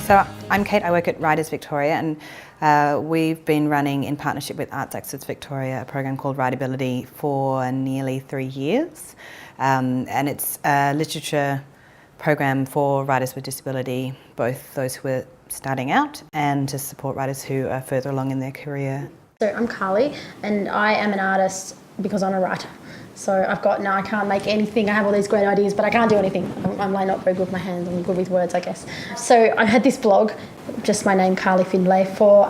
So I'm Kate, I work at Writers Victoria, and we've been running in partnership with Arts Access Victoria a program called Writability for nearly 3 years. And it's a literature program for writers with disability, both those who are starting out and to support writers who are further along in their career. So I'm Carly, and I am an artist because I'm a writer. So I can't make anything. I have all these great ideas, but I can't do anything. I'm like not very good with my hands. I'm good with words, I guess. So I had this blog, just my name, Carly Findlay, for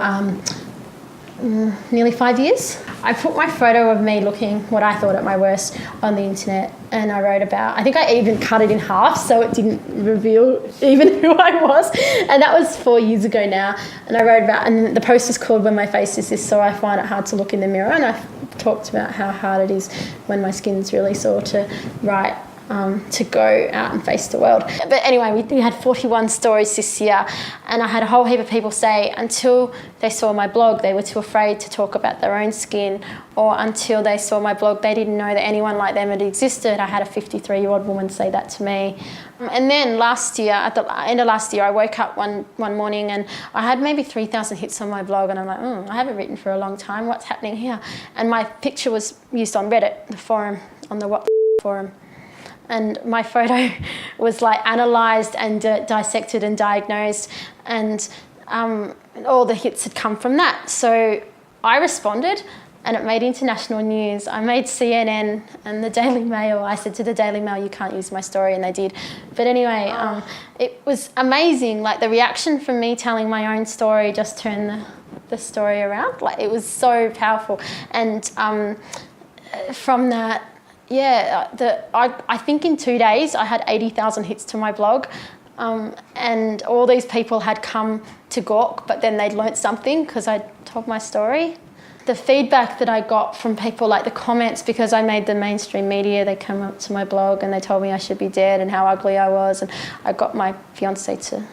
nearly 5 years. I put my photo of me looking what I thought at my worst on the internet, and I wrote about, I think I even cut it in half so it didn't reveal even who I was, and that was 4 years ago now. And I wrote about, and the post is called When My Face Is This, So I Find It Hard to Look in the Mirror, and I talked about how hard it is when my skin's really sore to write, to go out and face the world. But anyway, we had 41 stories this year, and I had a whole heap of people say until they saw my blog they were too afraid to talk about their own skin, or until they saw my blog they didn't know that anyone like them had existed. I had a 53-year-old woman say that to me. And then last year, at the end of last year, I woke up one morning and I had maybe 3,000 hits on my blog, and I'm like, I haven't written for a long time, what's happening here? And my picture was used on Reddit, the forum, on the What forum. And my photo was like analysed and dissected and diagnosed, and all the hits had come from that. So I responded, and it made international news. I made CNN and the Daily Mail. I said to the Daily Mail, you can't use my story, and they did. But anyway, it was amazing. Like the reaction from me telling my own story just turned the story around. Like it was so powerful. And from that, I think in 2 days I had 80,000 hits to my blog, and all these people had come to Gawk, but then they'd learnt something because I told my story. The feedback that I got from people, like the comments, because I made the mainstream media, they come up to my blog and they told me I should be dead and how ugly I was, and I got my fiance to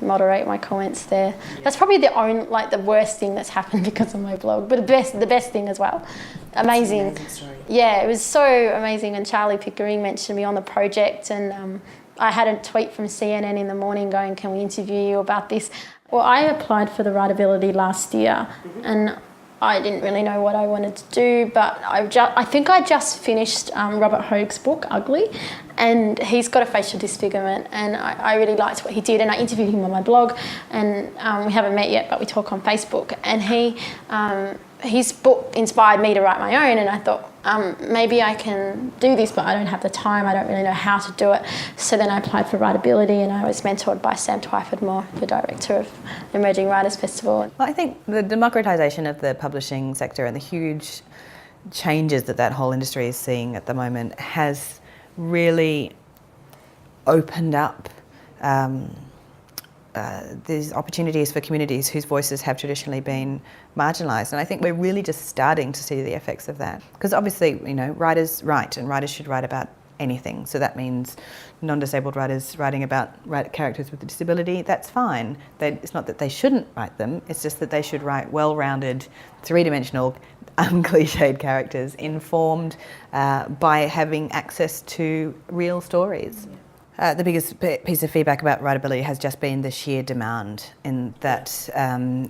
moderate my comments there. That's probably the worst thing that's happened because of my blog, but the best thing as well. Amazing. That's an amazing story. Yeah, it was so amazing. And Charlie Pickering mentioned me on the project, and I had a tweet from CNN in the morning going, "Can we interview you about this?" Well, I applied for the Writability last year, and I didn't really know what I wanted to do, but I think I just finished Robert Hogue's book, Ugly, and he's got a facial disfigurement, and I really liked what he did, and I interviewed him on my blog, and we haven't met yet, but we talk on Facebook, and his book inspired me to write my own, and I thought, maybe I can do this, but I don't have the time, I don't really know how to do it. So then I applied for Writability, and I was mentored by Sam Twyford-Moore, the director of Emerging Writers Festival. Well, I think the democratisation of the publishing sector and the huge changes that whole industry is seeing at the moment has really opened up these opportunities for communities whose voices have traditionally been marginalised, and I think we're really just starting to see the effects of that. Because obviously, writers write, and writers should write about anything. So that means non-disabled writers writing about characters with a disability. That's fine. It's not that they shouldn't write them. It's just that they should write well-rounded, three-dimensional, uncliched characters, informed by having access to real stories. The biggest piece of feedback about Writability has just been the sheer demand, in that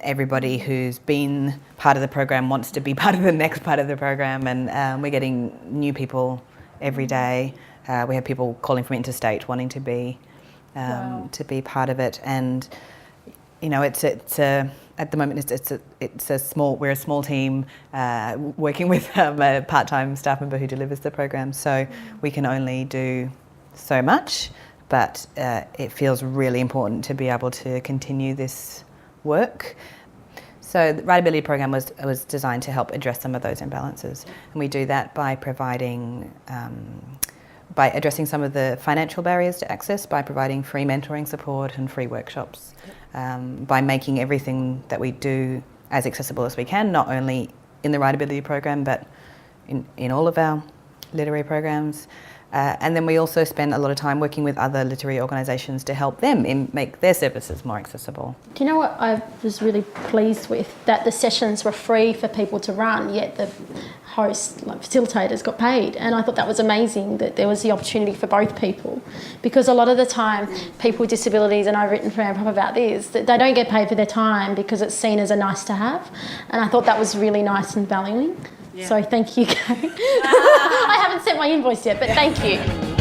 everybody who's been part of the program wants to be part of the next part of the program, and we're getting new people every day. We have people calling from interstate wanting to be part of it, and it's at the moment we're a small team working with a part-time staff member who delivers the program, so we can only do so much, but it feels really important to be able to continue this work. So the Writability program was designed to help address some of those imbalances, and we do that by providing, by addressing some of the financial barriers to access, by providing free mentoring support and free workshops, by making everything that we do as accessible as we can, not only in the Writability program but in all of our literary programs. And then we also spend a lot of time working with other literary organisations to help them make their services more accessible. Do you know what I was really pleased with? That the sessions were free for people to run, yet the hosts, like facilitators, got paid. And I thought that was amazing, that there was the opportunity for both people. Because a lot of the time, people with disabilities, and I've written for Amprop about this, that they don't get paid for their time because it's seen as a nice to have. And I thought that was really nice and valuing. Yeah. So thank you, Kate. I haven't sent my invoice yet, but thank you.